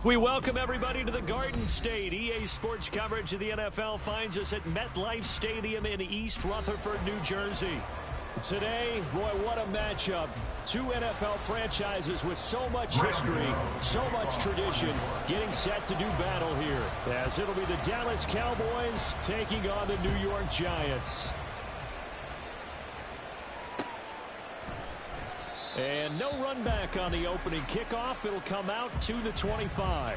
We welcome everybody to the Garden State. EA Sports coverage of the NFL finds us at MetLife Stadium in East Rutherford, New Jersey. Today, boy, what a matchup. Two NFL franchises with so much history, so much tradition, getting set to do battle here. As it'll be the Dallas Cowboys taking on the New York Giants. And no run back on the opening kickoff. It'll come out to the 25.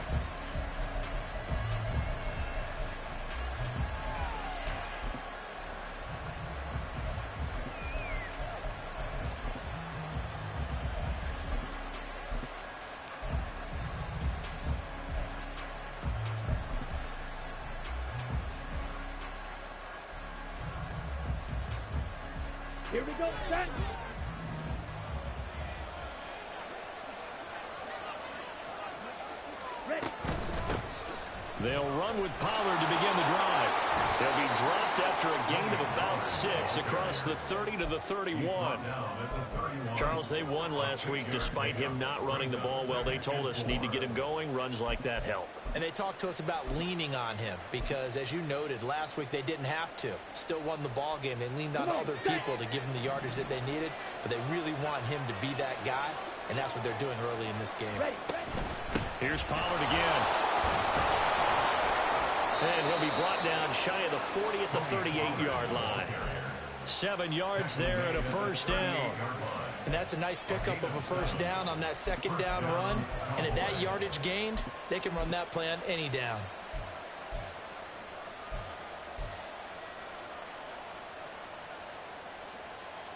Here we go, set. They'll run with Pollard to begin the drive. They'll be dropped after a gain of about 6 across the 30 to the 31. Charles, they won last week despite him not running the ball well. They told us need to get him going. Runs like that help. And they talked to us about leaning on him because, as you noted, last week they didn't have to. Still won the ball game. They leaned on other people to give them the yardage that they needed, but they really want him to be that guy, and that's what they're doing early in this game. Here's Pollard again. And he'll be brought down shy of the 40 at the 38-yard line. 7 yards there and a first down. And that's a nice pickup of a first down on that second down run. And at that yardage gained, they can run that play on any down.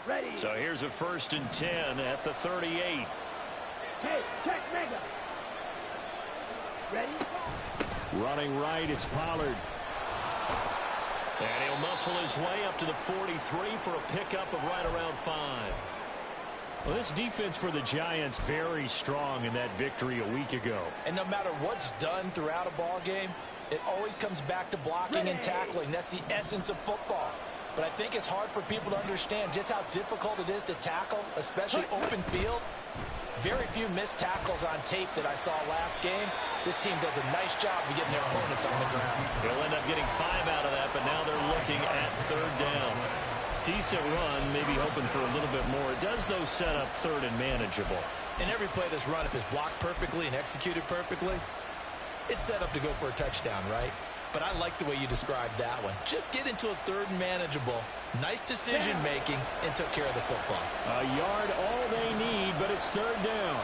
Ready. So here's a 1st and 10 at the 38. Hey, check mega. Ready. Running right, it's Pollard. And he'll muscle his way up to the 43 for a pickup of right around 5. Well, this defense for the Giants very strong in that victory a week ago. And no matter what's done throughout a ball game, it always comes back to blocking and tackling. That's the essence of football. But I think it's hard for people to understand just how difficult it is to tackle, especially open field. Very few missed tackles on tape that I saw last game. This team does a nice job of getting their opponents on the ground. They'll end up getting 5 out of that, but now they're looking at 3rd down. Decent run, maybe hoping for a little bit more. It does, though, set up 3rd and manageable. And every play that's run, if it's blocked perfectly and executed perfectly, it's set up to go for a touchdown, right? But I like the way you described that one. Just get into a 3rd and manageable, nice decision-making, and took care of the football. A yard all they need, but it's 3rd down.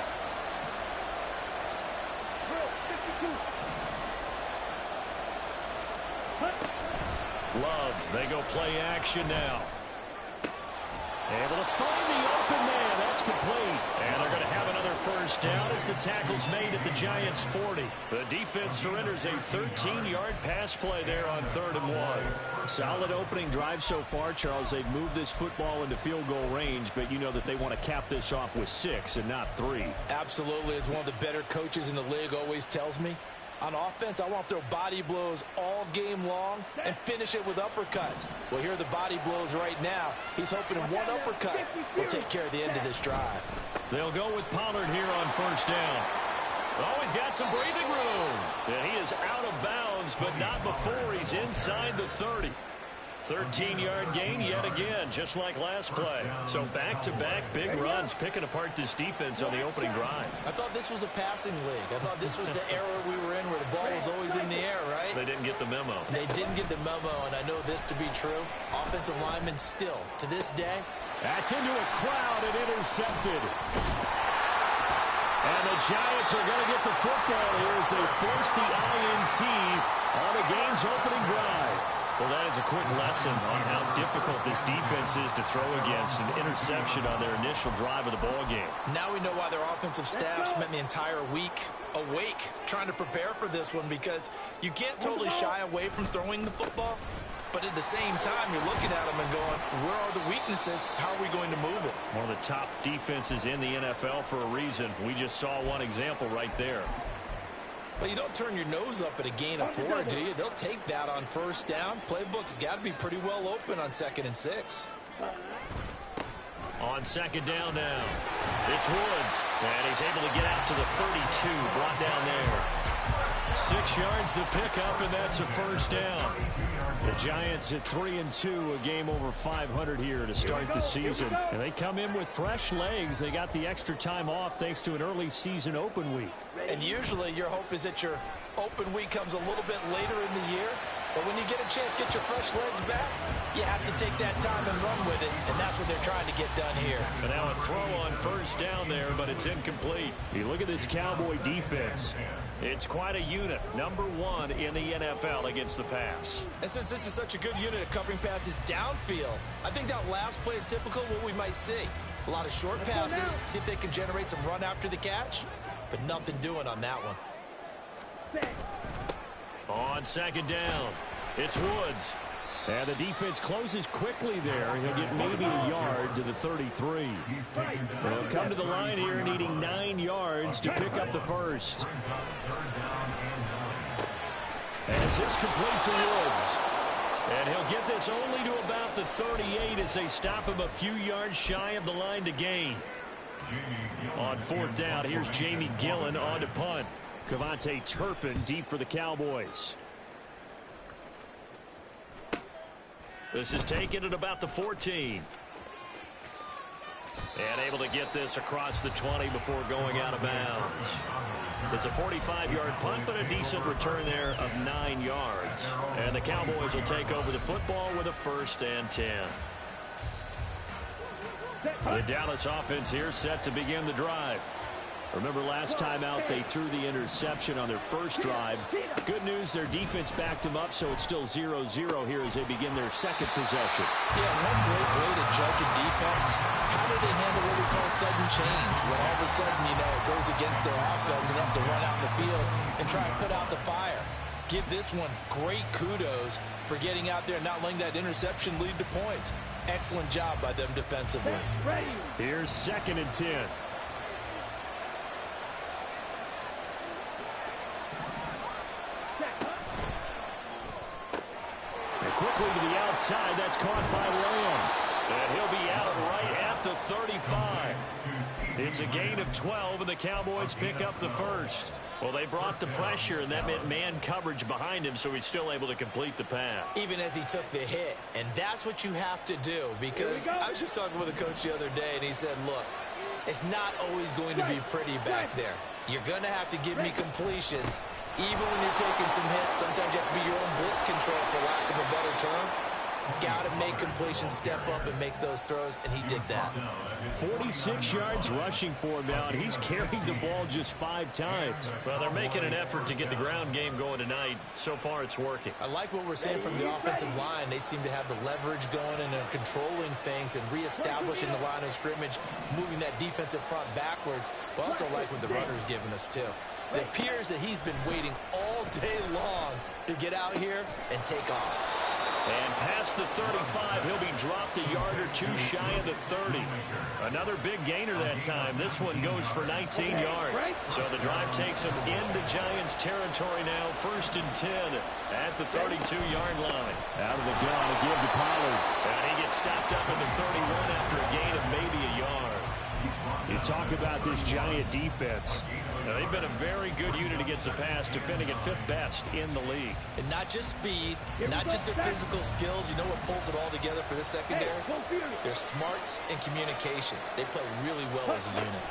Love, they go play action now. Able to find the open man. That's complete. And they're going to have another first down as the tackle's made at the Giants' 40. The defense surrenders a 13-yard pass play there on 3rd and 1. Solid opening drive so far, Charles. They've moved this football into field goal range, but you know that they want to cap this off with 6 and not 3. Absolutely. As one of the better coaches in the league always tells me, on offense, I want to throw body blows all game long and finish it with uppercuts. Well, here are the body blows right now. He's hoping one uppercut will take care of the end of this drive. They'll go with Pollard here on first down. Oh, he's got some breathing room. And he is out of bounds, but not before he's inside the 30. 13-yard gain yet again, just like last play. So back-to-back big runs, picking apart this defense on the opening drive. I thought this was a passing league. I thought this was the era we were in where the ball was always in the air, right? They didn't get the memo. They didn't get the memo, and I know this to be true. Offensive linemen still, to this day. That's into a crowd and intercepted. And the Giants are going to get the football here as they force the INT on the game's opening drive. Well, that is a quick lesson on how difficult this defense is to throw against an interception on their initial drive of the ball game. Now we know why their offensive staff spent the entire week awake trying to prepare for this one, because you can't totally shy away from throwing the football, but at the same time you're looking at them and going, where are the weaknesses? How are we going to move it? One of the top defenses in the NFL for a reason. We just saw one example right there. Well, you don't turn your nose up at a gain of 4, do you? They'll take that on first down. Playbook's got to be pretty well open on 2nd and 6. On second down now. It's Woods. And he's able to get out to the 32. Brought down there. 6 yards the pickup, and that's a first down. The Giants at 3-2, a game over 500 here to start the season. And they come in with fresh legs. They got the extra time off thanks to an early season open week. And usually your hope is that your open week comes a little bit later in the year. But when you get a chance to get your fresh legs back, you have to take that time and run with it, and that's what they're trying to get done here. And now a throw on first down there, but it's incomplete. You look at this Cowboy defense. It's quite a unit, number 1 in the NFL against the pass. And since this is such a good unit at covering passes downfield, I think that last play is typical of what we might see. A lot of short passes, see if they can generate some run after the catch, but nothing doing on that one. On second down, it's Woods. And the defense closes quickly there. He'll get maybe a yard to the 33. They'll come to the line here needing 9 yards to pick up the first. As this complete to Woods. And he'll get this only to about the 38 as they stop him a few yards shy of the line to gain. On fourth down, here's Jamie Gillen on to punt. Cavante Turpin deep for the Cowboys. This is taken at about the 14. And able to get this across the 20 before going out of bounds. It's a 45-yard punt, but a decent return there of 9 yards. And the Cowboys will take over the football with a 1st and 10. The Dallas offense here set to begin the drive. Remember last time out they threw the interception on their first drive. Good news, their defense backed them up, so it's still 0-0 here as they begin their second possession. Yeah, one great way to judge a defense. How do they handle what we call sudden change? When all of a sudden, it goes against their offense and they have to run out in the field and try and put out the fire. Give this one great kudos for getting out there and not letting that interception lead to points. Excellent job by them defensively. Here's 2nd and 10. Quickly to the outside. That's caught by Lamb. And he'll be out right at the 35. It's a gain of 12, and the Cowboys pick up the first. Well, they brought the pressure, and that meant man coverage behind him, so he's still able to complete the pass. Even as he took the hit. And that's what you have to do, because I was just talking with a coach the other day, and he said, look, it's not always going to be pretty back there. You're going to have to give me completions. Even when you're taking some hits, sometimes you have to be your own blitz control, for lack of a better term. Got to make completions, step up and make those throws, and he did that. 46 yards rushing for him now, and he's carried the ball just 5 times. Well, they're making an effort to get the ground game going tonight. So far, it's working. I like what we're seeing from the offensive line. They seem to have the leverage going, and they're controlling things and reestablishing the line of scrimmage, moving that defensive front backwards. But I also like what the runner's giving us, too. It appears that he's been waiting all day long to get out here and take off. And past the 35, he'll be dropped a yard or 2 shy of the 30. Another big gainer that time. This one goes for 19 yards. So the drive takes him into Giants territory now. 1st and 10 at the 32-yard line. Out of the gun to give to Pollard. And he gets stopped up at the 31 after a gain of maybe a yard. You talk about this Giant defense. Now, they've been a very good unit against the pass, defending at 5th best in the league. And not just speed, not just their physical skills. You know what pulls it all together for this secondary? Their smarts and communication. They play really well as a unit.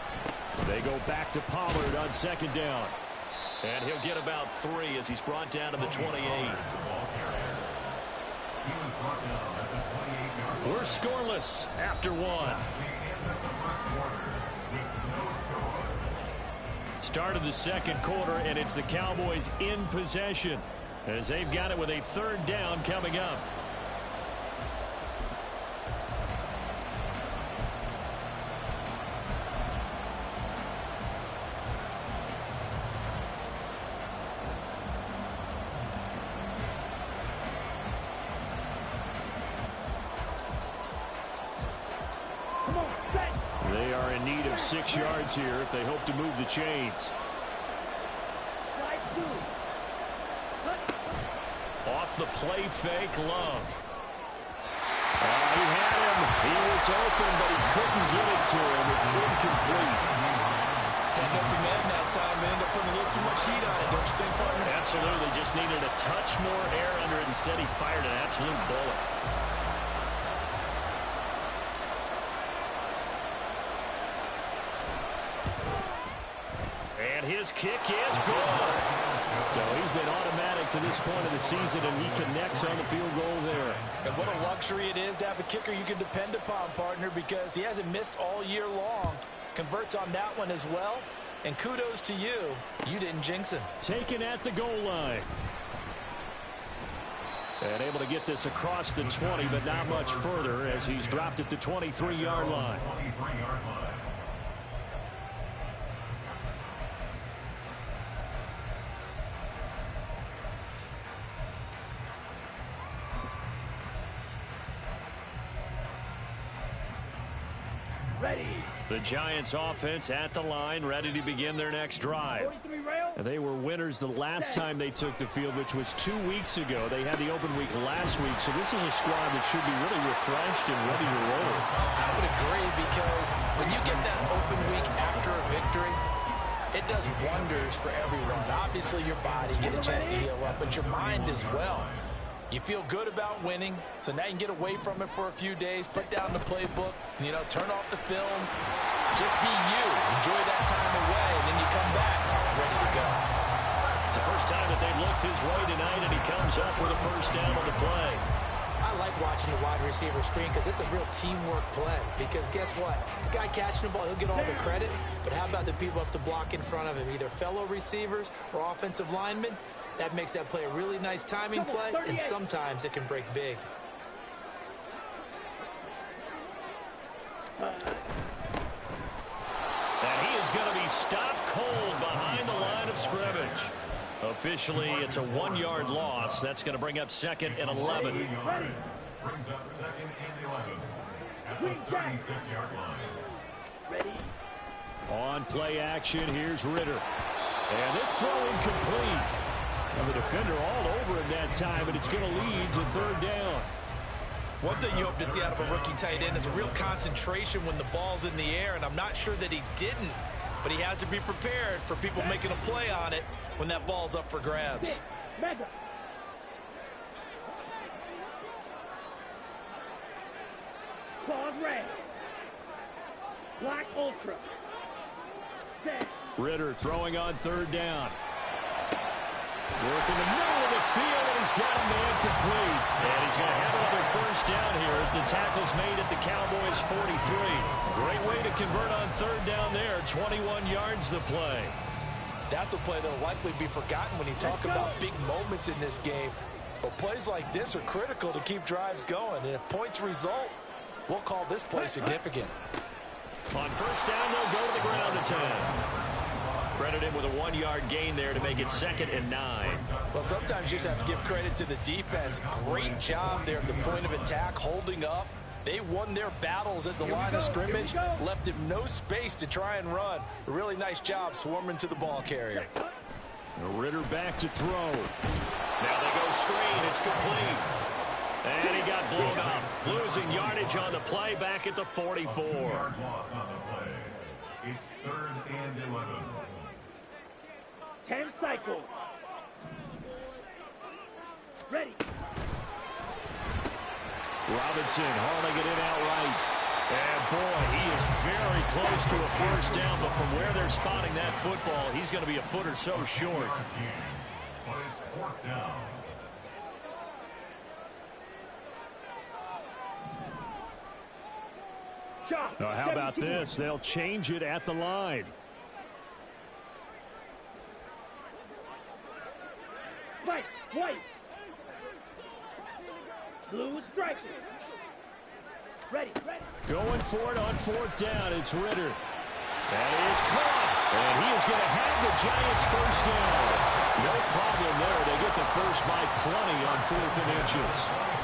They go back to Pollard on 2nd down. And he'll get about 3 as he's brought down to the 28. We're scoreless after 1. Start of the 2nd quarter, and it's the Cowboys in possession as they've got it with a 3rd down coming up. They are in need of 6 yards here if they hope to move the chains. Off the play fake, Love. He had him, He was open, but he couldn't get it to him. It's incomplete. Had no command that time. They ended up putting a little too much heat on it, don't you think, partner? Absolutely. Just needed a touch more air under it. Instead, he fired an absolute bullet. And his kick is good. So he's been automatic to this point of the season, and he connects on the field goal there. And what a luxury it is to have a kicker you can depend upon, partner, because he hasn't missed all year long. Converts on that one as well. And kudos to you. You didn't jinx him. Taken at the goal line. And able to get this across the 20, but not much further as he's dropped at the 23-yard line. Ready. The Giants offense at the line, ready to begin their next drive. 43 rail. And they were winners the last time they took the field, which was 2 weeks ago. They had the open week last week, so this is a squad that should be really refreshed and ready to roll. I would agree, because when you get that open week after a victory, it does wonders for everyone. Obviously, your body, get a chance to heal up, but your mind as well. You feel good about winning, so now you can get away from it for a few days, put down the playbook, turn off the film, just be you. Enjoy that time away, and then you come back ready to go. It's the first time that they've looked his way tonight, and he comes up with a first down on the play. I like watching the wide receiver screen because it's a real teamwork play. Because guess what? The guy catching the ball, he'll get all the credit, but how about the people up to block in front of him, either fellow receivers or offensive linemen? That makes that play a really nice timing play, and sometimes it can break big. And he is going to be stopped cold behind the line of scrimmage. Officially, it's a 1-yard loss. That's going to bring up 2nd and 11. Ready. Brings up 2nd and 11 at the 36-yard line. Ready. On play action, here's Ritter. And this throw incomplete. And the defender all over him that time, and it's going to lead to 3rd down. One thing you hope to see out of a rookie tight end is a real concentration when the ball's in the air, and I'm not sure that he didn't, but he has to be prepared for people making a play on it when that ball's up for grabs. Mega. Claws red. Black ultra. Set. Ritter throwing on 3rd down. Work in the middle of the field, and he's got a man complete. And he's going to have another first down here as the tackle's made at the Cowboys' 43. Great way to convert on 3rd down there. 21 yards the play. That's a play that will likely be forgotten when you talk about big moments in this game. But plays like this are critical to keep drives going. And if points result, we'll call this play significant. On first down, they'll go to the ground at 10. Credit him with a 1-yard gain there to make it 2nd and 9. Well, sometimes you just have to give credit to the defense. Great job there at the point of attack, holding up. They won their battles at the line of scrimmage, left him no space to try and run. A really nice job swarming to the ball carrier. Ritter back to throw. Now they go screen. It's complete. And he got blown up. Losing yardage on the play back at the 44. Loss on the play. It's 3rd and 11. 10 cycles. Ready. Robinson hauling it in outright. And boy, he is very close to a first down, but from where they're spotting that football, he's going to be a foot or so short. But it's 4th down. Shot. Now, how about this? They'll change it at the line. White. White. Blue striking. Ready. Ready. Going for it on 4th down. It's Ritter. That is caught. And he is going to have the Giants first down. No problem there. They get the first by plenty on 4th and inches.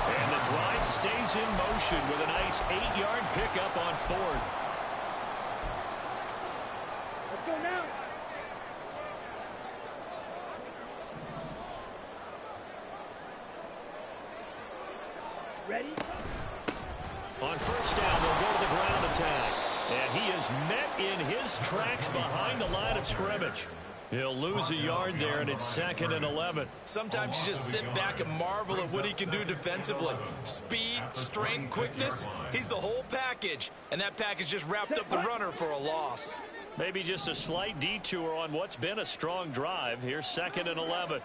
And the drive stays in motion with a nice 8-yard pickup on 4th. Let's go now. Ready. On first down, they'll go to the ground attack. And he is met in his tracks behind the line of scrimmage. He'll lose a yard there, and it's 2nd and 11. Sometimes you just sit back and marvel at what he can do defensively. Speed, strength, quickness, he's the whole package. And that package just wrapped up the runner for a loss. Maybe just a slight detour on what's been a strong drive. Here's 2nd and 11.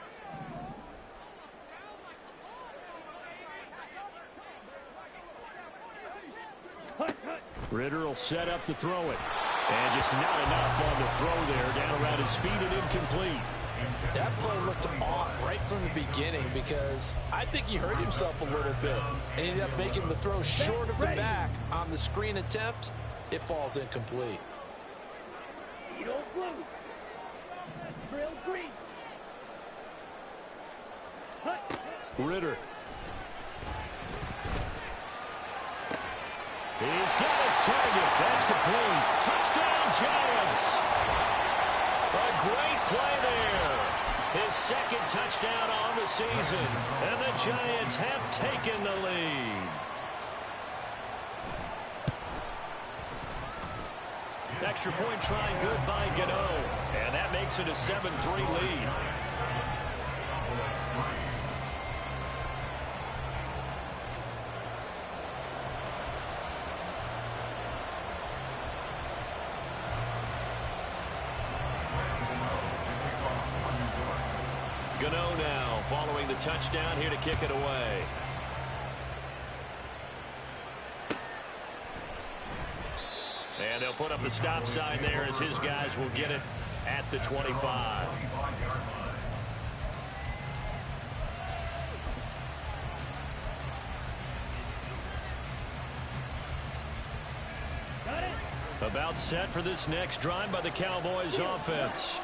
Ritter will set up to throw it. And just not enough on the throw there. Down around his feet and incomplete. That play looked off right from the beginning because I think he hurt himself a little bit. And he ended up making the throw short of the back on the screen attempt. It falls incomplete. Edo blue. Drill green. Ritter. He's got his target. That's complete. Touchdown, Giants. A great play there. His 2nd touchdown on the season. And the Giants have taken the lead. Extra point try good by Gano. And that makes it a 7-3 lead. Gano now following the touchdown here to kick it away. And they'll put up the stop sign there as his guys will get it at the 25. About set for this next drive by the Cowboys offense.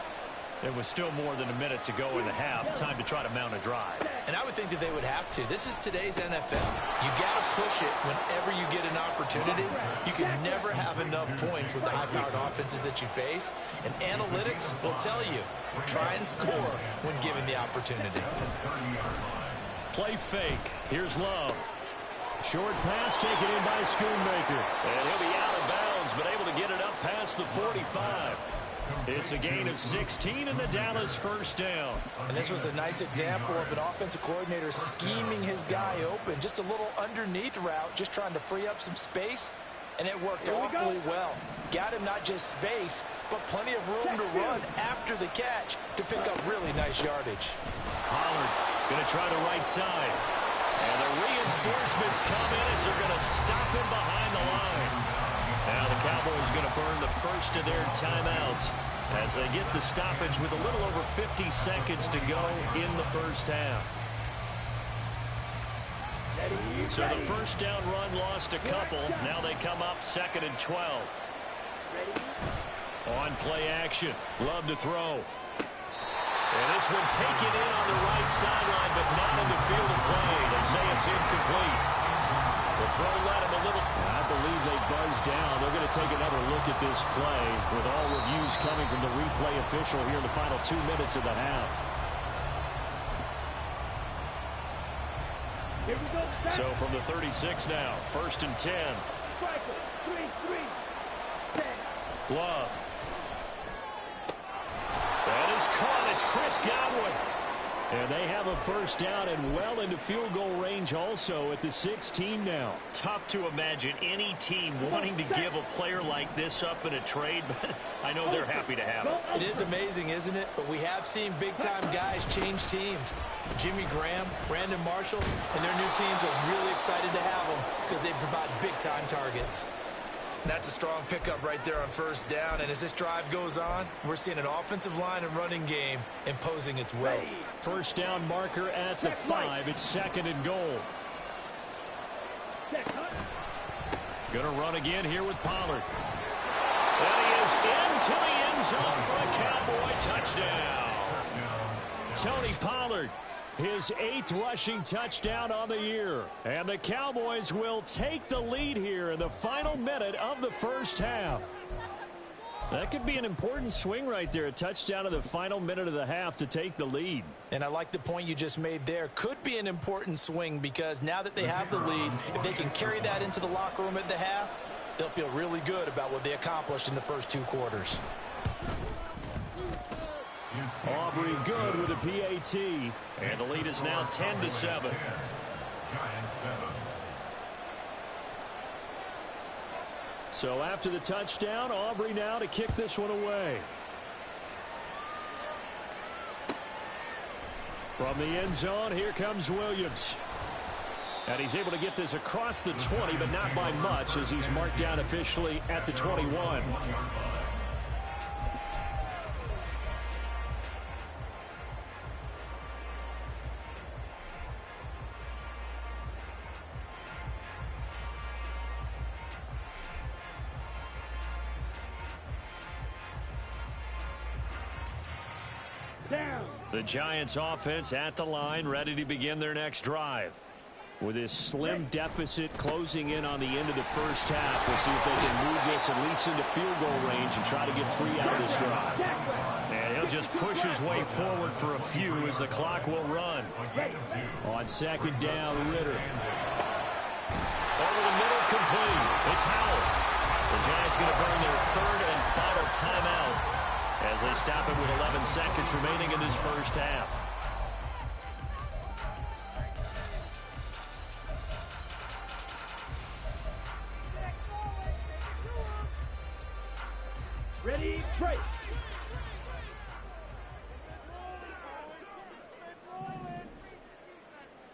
There was still more than a minute to go in the half. Time to try to mount a drive. And I would think that they would have to. This is today's NFL. You got to push it whenever you get an opportunity. You can never have enough points with the high-powered offenses that you face. And analytics will tell you, try and score when given the opportunity. Play fake. Here's Love. Short pass taken in by Schoonmaker. And he'll be out of bounds, but able to get it up past the 45. It's a gain of 16 and the Dallas first down. And this was a nice example of an offensive coordinator scheming his guy open. Just a little underneath route, just trying to free up some space. And it worked awfully well. Got him not just space, but plenty of room to run after the catch to pick up really nice yardage. Pollard going to try the right side. And the reinforcements come in as they're going to stop him behind the line. Now the Cowboys going to burn the first of their timeouts as they get the stoppage with a little over 50 seconds to go in the first half. So the first down run lost a couple. Now they come up 2nd and 12. On play action. Love to throw. And this one taken in on the right sideline, but not in the field of play. They say it's incomplete. The throw led him a little. I believe they buzzed down. They're going to take another look at this play with all reviews coming from the replay official here in the final 2 minutes of the half. Here we go. So from the 36 now, 1st and 10. Striker, 3-3. 10. Love. That is caught. It's Chris Godwin. And they have a first down and well into field goal range also at the 16 now. Tough to imagine any team wanting to give a player like this up in a trade, but I know they're happy to have it. It is amazing, isn't it? But we have seen big-time guys change teams. Jimmy Graham, Brandon Marshall, and their new teams are really excited to have them because they provide big-time targets. That's a strong pickup right there on first down. And as this drive goes on, we're seeing an offensive line and running game imposing its will. First down marker at the 5. It's 2nd and goal. Going to run again here with Pollard. And he is into the end zone for a Cowboy touchdown. Tony Pollard, his 8th rushing touchdown on the year. And the Cowboys will take the lead here in the final minute of the first half. That could be an important swing right there. A touchdown in the final minute of the half to take the lead. And I like the point you just made there. Could be an important swing because now that they have the lead, if they can carry that into the locker room at the half, they'll feel really good about what they accomplished in the first 2 quarters. Aubrey good with a PAT. And the lead is now 10-7. Giants 7. So after the touchdown, Aubrey now to kick this one away. From the end zone, here comes Williams. And he's able to get this across the 20, but not by much as he's marked down officially at the 21. The Giants offense at the line, ready to begin their next drive. With this slim deficit closing in on the end of the first half, we'll see if they can move this at least into field goal range and try to get 3 out of this drive. And he'll just push his way forward for a few as the clock will run. On second down, Ritter. Over the middle, complete. It's Howell. The Giants going to burn their 3rd and final timeout as they stop it with 11 seconds remaining in this first half. Ready, break.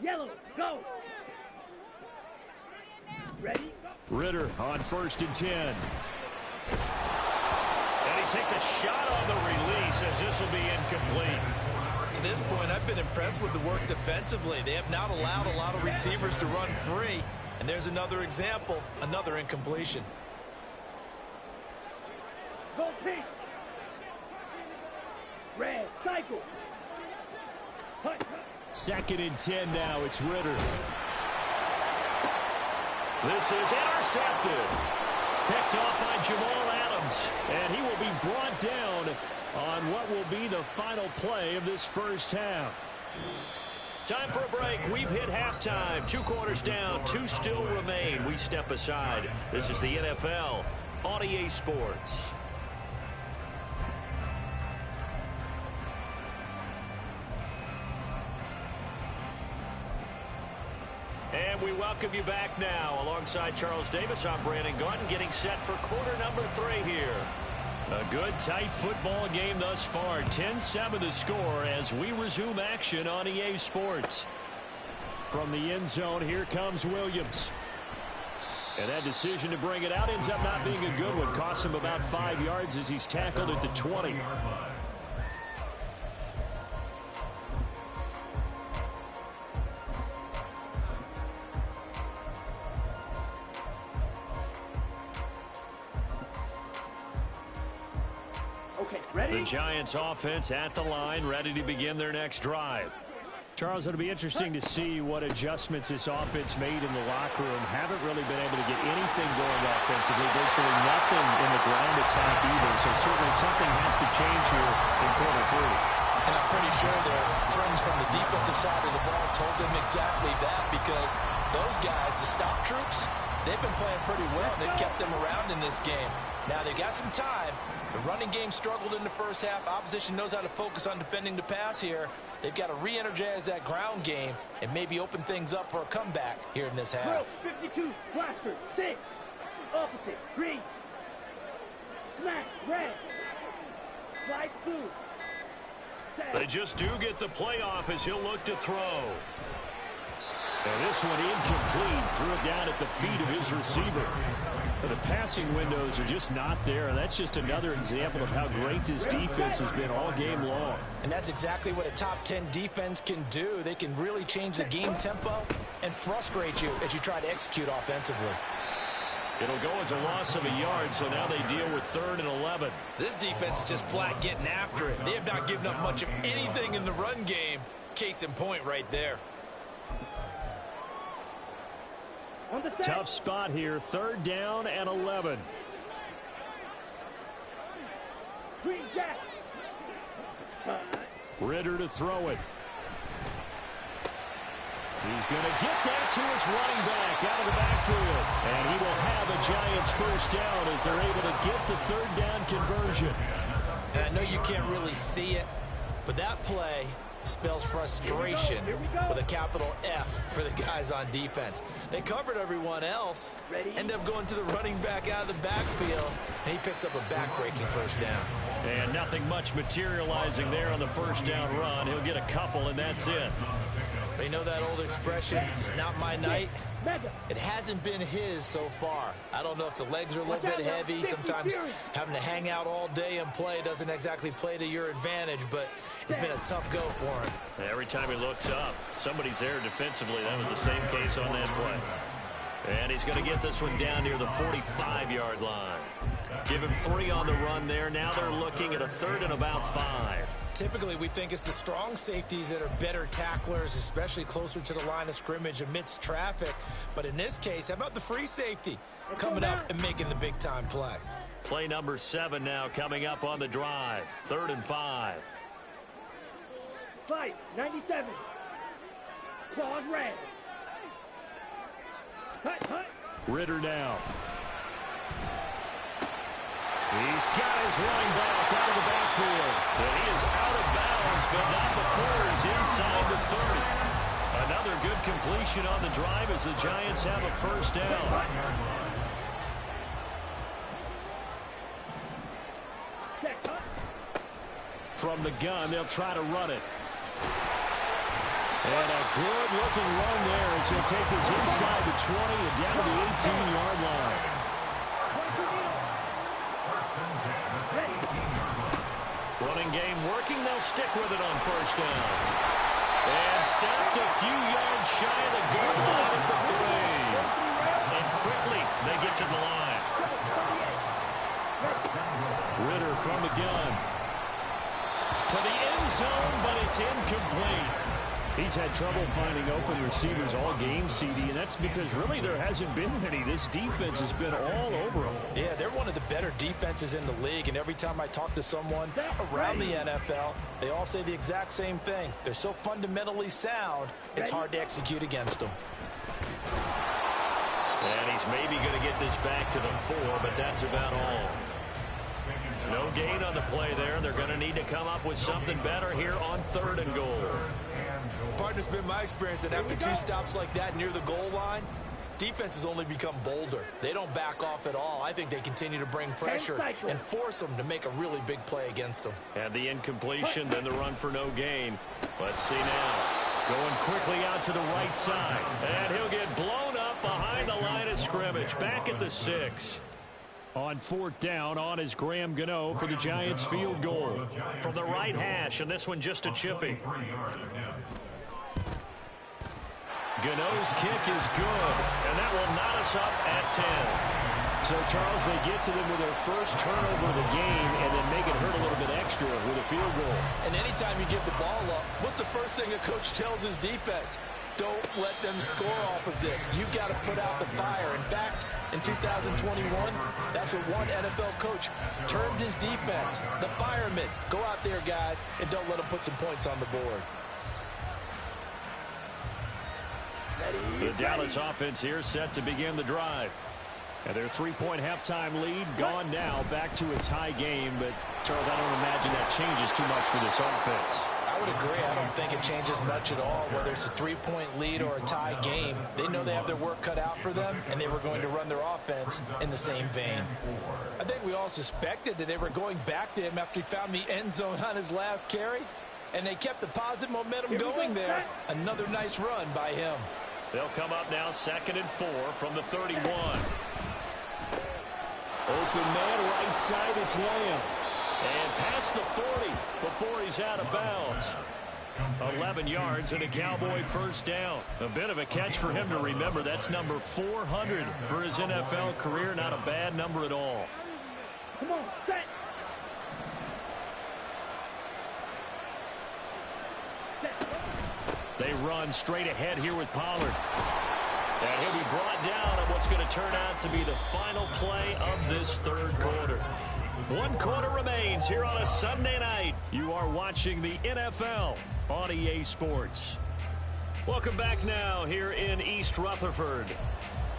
Yellow, go. Ready, go. Ritter on 1st and 10. And he takes a shot on the release as this will be incomplete. To this point, I've been impressed with the work defensively. They have not allowed a lot of receivers to run free. And there's another example, another incompletion. Go pink. Red, cycle. Hut. 2nd and 10 now. It's Ritter. This is intercepted. Picked off by Jamal Adams. And he will be brought down on what will be the final play of this first half. Time for a break. We've hit halftime. 2 quarters down. 2 still remain. We step aside. This is the NFL on EA Sports. And we welcome you back now. Alongside Charles Davis, I'm Brandon Gaudin, getting set for quarter number 3 here. A good, tight football game thus far. 10-7 the score as we resume action on EA Sports. From the end zone, here comes Williams. And that decision to bring it out ends up not being a good one. Costs him about 5 yards as he's tackled at the 20. The Giants offense at the line, ready to begin their next drive. Charles, it'll be interesting to see what adjustments this offense made in the locker room. Haven't really been able to get anything going offensively, virtually nothing in the ground attack either. So certainly something has to change here in quarter 3. And I'm pretty sure their friends from the defensive side of the ball told them exactly that, because those guys, the stop troops, they've been playing pretty well. They've kept them around in this game. Now they've got some time. The running game struggled in the first half. Opposition knows how to focus on defending the pass here. They've got to re-energize that ground game and maybe open things up for a comeback here in this half. 52, blaster, 6, opposite, green, smack, red, slide blue. They just do get the playoff as he'll look to throw. And this one incomplete. Threw it down at the feet of his receiver. The passing windows are just not there. That's just another example of how great this defense has been all game long. And that's exactly what a top 10 defense can do. They can really change the game tempo and frustrate you as you try to execute offensively. It'll go as a loss of a yard, so now they deal with 3rd and 11. This defense is just flat getting after it. They have not given up much of anything in the run game. Case in point right there. Tough spot here. 3rd down and 11. Green jack. Ritter to throw it. He's going to get that to his running back out of the backfield. And he will have a Giants first down as they're able to get the third down conversion. And I know you can't really see it, but that play spells frustration with a capital F for the guys on defense. They covered everyone else, end up going to the running back out of the backfield, and he picks up a back-breaking first down. And nothing much materializing there on the first down run. He'll get a couple, and that's it. You know that old expression, it's not my night? It hasn't been his so far. I don't know if the legs are a little bit heavy. Sometimes having to hang out all day and play doesn't exactly play to your advantage, but it's been a tough go for him. Every time he looks up, somebody's there defensively. That was the same case on that play. And he's going to get this one down near the 45-yard line. Give him 3 on the run there. Now they're looking at a third and about 5. Typically, we think it's the strong safeties that are better tacklers, especially closer to the line of scrimmage amidst traffic. But in this case, how about the free safety coming up and making the big-time play? Play number 7 now coming up on the drive. 3rd and 5. 97. Claws red. Hut. Ritter now. He's got his running back out of the backfield. And he is out of bounds, but not before he's inside the 30. Another good completion on the drive as the Giants have a first down. From the gun, they'll try to run it. And a good-looking run there as he'll take this inside the 20 and down to the 18-yard line. Running game working. They'll stick with it on first down. And stopped a few yards shy of the goal line at the 3. And quickly they get to the line. Ritter from the gun. To the end zone, but it's incomplete. He's had trouble finding open receivers all game, CD, and that's because really there hasn't been many. This defense has been all over them. Yeah, they're one of the better defenses in the league, and every time I talk to someone around the NFL, they all say the exact same thing. They're so fundamentally sound, it's hard to execute against them. And he's maybe going to get this back to the 4, but that's about all. No gain on the play there. They're going to need to come up with something better here on 3rd and goal. Partner, it's been my experience that after 2 stops like that near the goal line, defenses only become bolder. They don't back off at all. I think they continue to bring pressure and force them to make a really big play against them. And the incompletion, then the run for no gain. Let's see now. Going quickly out to the right side. And he'll get blown up behind the line of scrimmage. Back at the 6. On 4th down, on is Graham Gano for the Giants field goal. From the right hash, and this one just a chippy. Gano's kick is good, and that will knot us up at 10. So, Charles, they get to them with their first turnover of the game and then make it hurt a little bit extra with a field goal. And anytime you give the ball up, what's the first thing a coach tells his defense? Don't let them score off of this. You've got to put out the fire. In fact, in 2021, that's what one NFL coach termed his defense, the firemen. Go out there, guys, and don't let them put some points on the board. The Dallas offense here set to begin the drive. And their 3-point halftime lead gone now, back to a tie game. But, Charles, I don't imagine that changes too much for this offense. I would agree. I don't think it changes much at all, whether it's a 3-point lead or a tie game. They know they have their work cut out for them, and they were going to run their offense in the same vein. I think we all suspected that they were going back to him after he found the end zone on his last carry, and they kept the positive momentum going there. Another nice run by him. They'll come up now 2nd and 4 from the 31. Open man right side, it's Lamb. And past the 40 before he's out of bounds. 11 yards and a Cowboy first down. A bit of a catch for him to remember. That's number 400 for his NFL career. Not a bad number at all. Come on, set. They run straight ahead here with Pollard. And he'll be brought down on what's going to turn out to be the final play of this 3rd quarter. One quarter remains here on a Sunday night. You are watching the NFL on EA Sports. Welcome back now here in East Rutherford.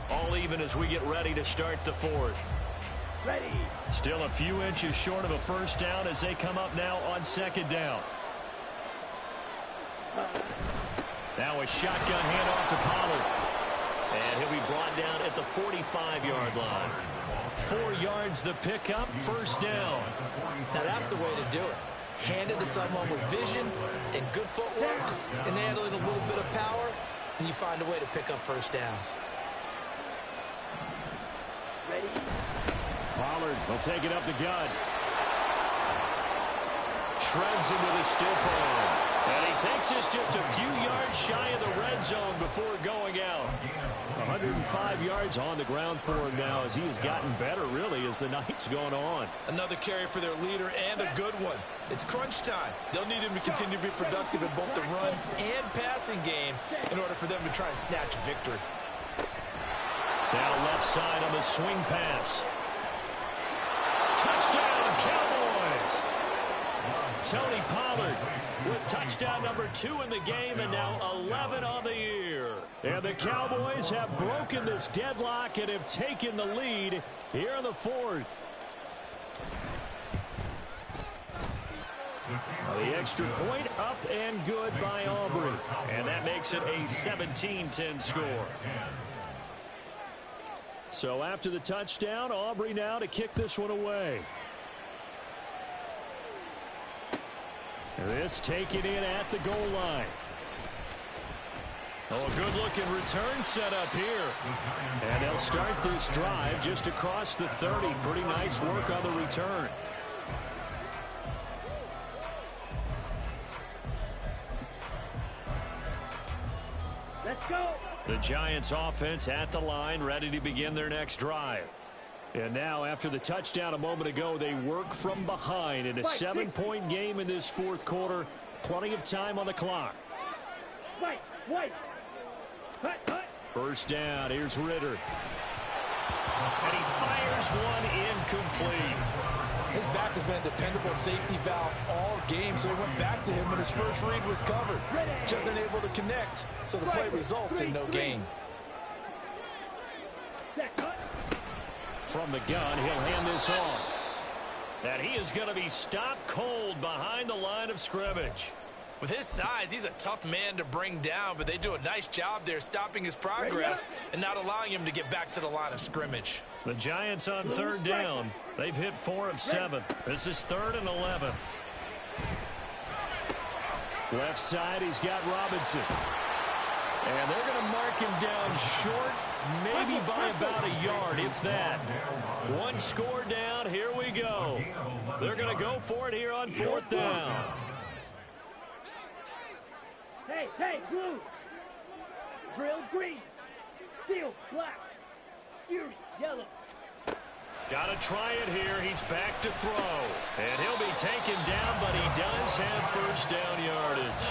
All even as we get ready to start the fourth. Ready. Still a few inches short of a first down as they come up now on second down. Now a shotgun handoff to Pollard. And he'll be brought down at the 45-yard line. 4 yards the pickup, first down. Now that's the way to do it. Hand it to someone with vision and good footwork and handling a little bit of power, and you find a way to pick up first downs. Ready. Pollard will take it up the gut. Shreds him with a stiff arm. And he takes this just a few yards shy of the red zone before going out. 105 yards on the ground for him now as he has gotten better, really, as the night's gone on. Another carry for their leader and a good one. It's crunch time. They'll need him to continue to be productive in both the run and passing game in order for them to try and snatch a victory. Down left side on the swing pass. Touchdown, Cowboys! Tony Pollard with touchdown number 2 in the game and now 11 on the year. And the Cowboys have broken this deadlock and have taken the lead here in the fourth. The extra point up and good by Aubrey. And that makes it a 17-10 score. So after the touchdown, Aubrey now to kick this one away. This taken in at the goal line. Oh, a good-looking return set up here. And they'll start this drive just across the 30. Pretty nice work on the return. Let's go. The Giants offense at the line, ready to begin their next drive. And now, after the touchdown a moment ago, they work from behind in a 7-point game in this fourth quarter. Plenty of time on the clock. White. Hut. First down, here's Ritter. And he fires one incomplete. His back has been a dependable safety valve all game, so he went back to him when his first read was covered. Just unable to connect, so the play results in no gain. From the gun, he'll hand this off. And he is going to be stopped cold behind the line of scrimmage. With his size, he's a tough man to bring down, but they do a nice job there stopping his progress and not allowing him to get back to the line of scrimmage. The Giants on third down. They've hit 4 of 7. This is 3rd and 11. Left side, he's got Robinson. And they're going to mark him down short, maybe by about a yard, if that. One score down, here we go. They're going to go for it here on 4th down. Hey, blue. Drill, green. Steel, black. Fury, yellow. Got to try it here. He's back to throw. And he'll be taken down, but he does have first down yardage.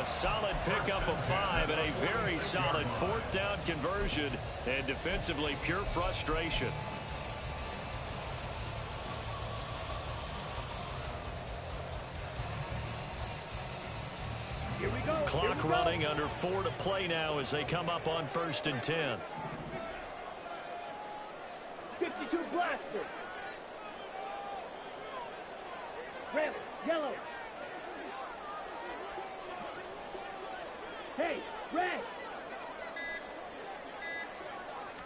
A solid pickup of 5 and a very solid 4th down conversion. And defensively, pure frustration. Here we go. Clock running, under 4 to play now as they come up on 1st and 10. 52 blaster. Red, yellow. Hey, red.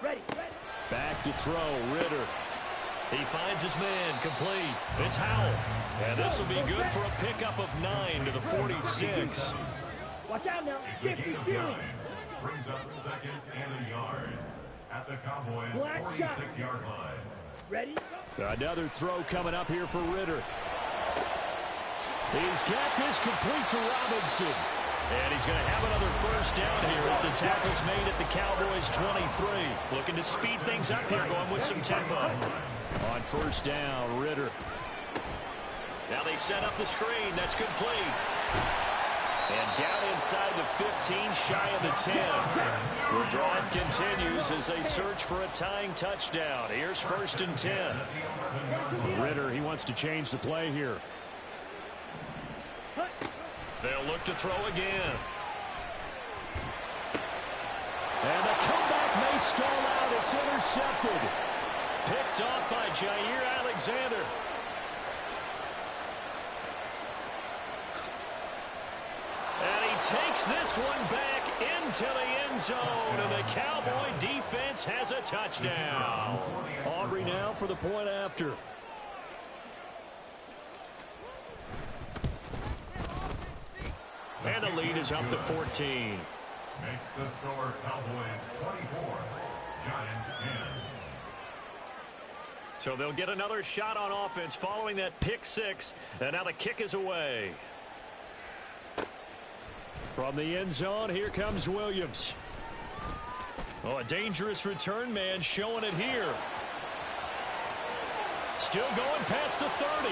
Ready. Back to throw, Ritter. He finds his man, complete. It's Howell. And this will be good for a pickup of 9 to the 46. Watch out now. It's a gain of 9. Brings up 2nd and a yard at the Cowboys' 46-yard line. Ready? Another throw coming up here for Ritter. He's got this complete to Robinson. And he's going to have another first down here as the tackle's made at the Cowboys' 23. Looking to speed things up here, going with some tempo. On 1st down, Ritter. Now they set up the screen. That's complete. And down inside the 15, shy of the 10. The drive continues as they search for a tying touchdown. Here's 1st and 10. Ritter, he wants to change the play here. They'll look to throw again. And the comeback may stall out. It's intercepted. Picked off by Jair Alexander. And he takes this one back into the end zone. And the Cowboy defense has a touchdown. Aubrey now for the point after. And the lead is up to 14. Makes the score Cowboys 24, Giants 10. So they'll get another shot on offense following that pick six. And now the kick is away. From the end zone, here comes Williams. Oh, a dangerous return man showing it here. Still going past the 30.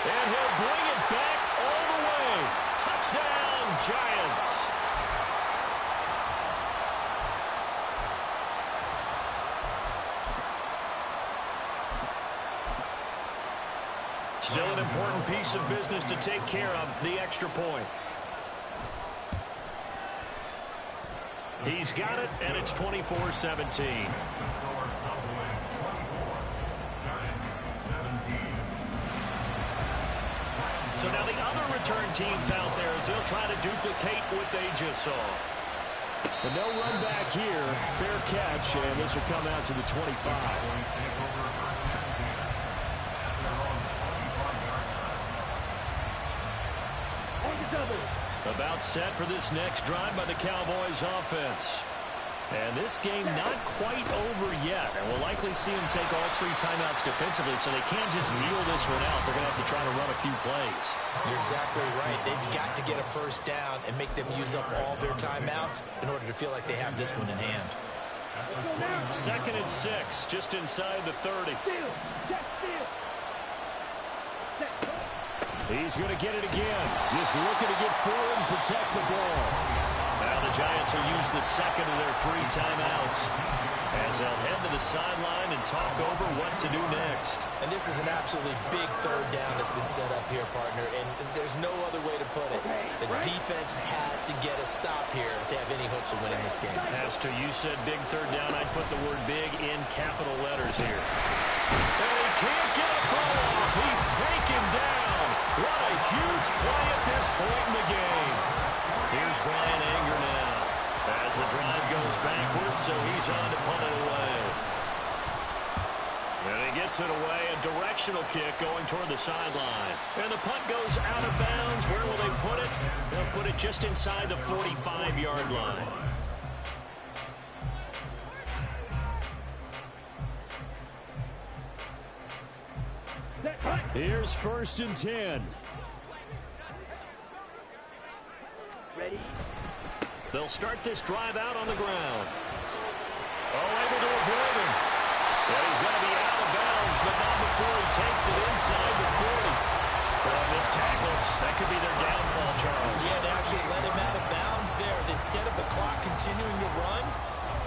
And he'll bring it back all the way. Touchdown, Giants. Still an important piece of business to take care of, the extra point. He's got it, and it's 24-17. So now the other return teams out there as they'll try to duplicate what they just saw. But no run back here. Fair catch, and this will come out to the 25. About set for this next drive by the Cowboys offense. And this game not quite over yet. And we'll likely see them take all 3 timeouts defensively, so they can't just kneel this one out. They're going to have to try to run a few plays. You're exactly right. They've got to get a first down and make them use up all their timeouts in order to feel like they have this one in hand. 2nd and 6, just inside the 30. He's going to get it again. Just looking to get forward and protect the ball. Now the Giants will use the 2nd of their 3 timeouts as they'll head to the sideline and talk over what to do next. And this is an absolutely big 3rd down that's been set up here, partner, and there's no other way to put it. The defense has to get a stop here to have any hopes of winning this game. As to you said big 3rd down, I'd put the word big in capital letters here. And he can't get a throw off. He's taken down. What a huge play at this point in the game. Here's Brian Anger now as the drive goes backwards, so he's on to punt it away. And he gets it away, a directional kick going toward the sideline. And the punt goes out of bounds. Where will they put it? They'll put it just inside the 45-yard line. Here's 1st and 10. Ready? They'll start this drive out on the ground. Oh, able to avoid him. Well, he's going to be out of bounds, but not before he takes it inside the 40. Well, missed tackles. That could be their downfall, Charles. Yeah, they actually let him out of bounds there. Instead of the clock continuing to run,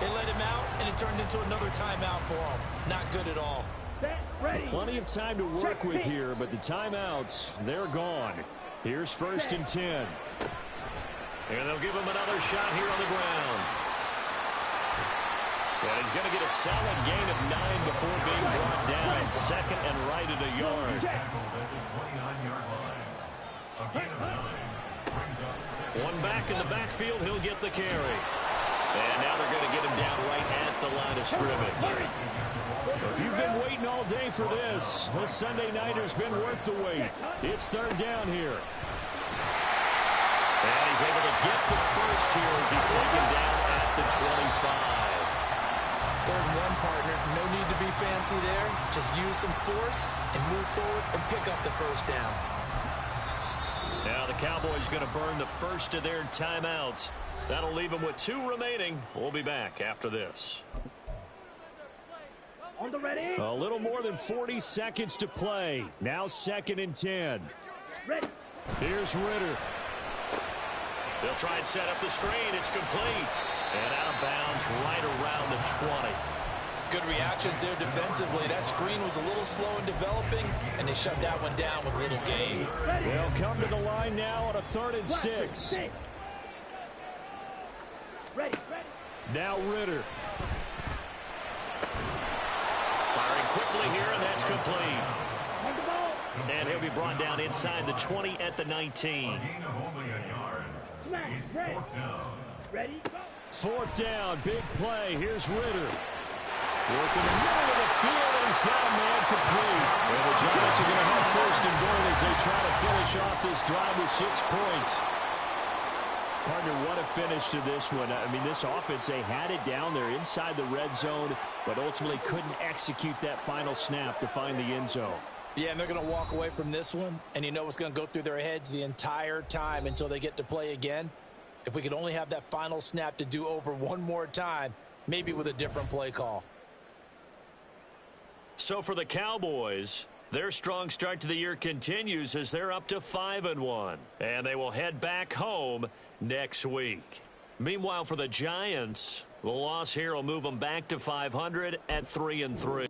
they let him out, and it turned into another timeout for him. Not good at all. Set, ready. Plenty of time to work with here, but the timeouts, they're gone. Here's 1st and 10. And they'll give him another shot here on the ground. And he's going to get a solid gain of 9 before being brought down. 2nd and right at a yard. One back in the backfield, he'll get the carry. And now they're going to get him down right at the line of scrimmage. If you've been waiting all day for this Sunday nighter's been worth the wait. It's 3rd down here. And he's able to get the first here as he's taken down at the 25. 3rd and 1, partner. No need to be fancy there. Just use some force and move forward and pick up the first down. Now the Cowboys going to burn the first of their timeouts. That'll leave them with 2 remaining. We'll be back after this. On the ready. A little more than 40 seconds to play. Now 2nd and 10. Ready. Here's Ritter. They'll try and set up the screen. It's complete. And out of bounds right around the 20. Good reactions there defensively. That screen was a little slow in developing, and they shut that one down with little gain. They'll come to the line now on a 3rd and 6. Ready. Now Ritter. Firing quickly here, and that's complete. On the ball. And he'll be brought down inside the 20 at the 19. Gain of only a yard. Smash. It's Ready. 4th down. Ready. Go. 4th down, big play. Here's Ritter. Working the middle of the field, and he's got a man complete. And the Giants are going to have 1st and goal as they try to finish off this drive with 6 points. Partner, what a finish to this one. I mean, this offense, they had it down there inside the red zone, but ultimately couldn't execute that final snap to find the end zone. Yeah, and they're going to walk away from this one, and you know what's going to go through their heads the entire time until they get to play again. If we could only have that final snap to do over one more time, maybe with a different play call. So for the Cowboys, their strong start to the year continues as they're up to 5-1. And they will head back home next week. Meanwhile, for the Giants, the loss here will move them back to 500 at 3-3.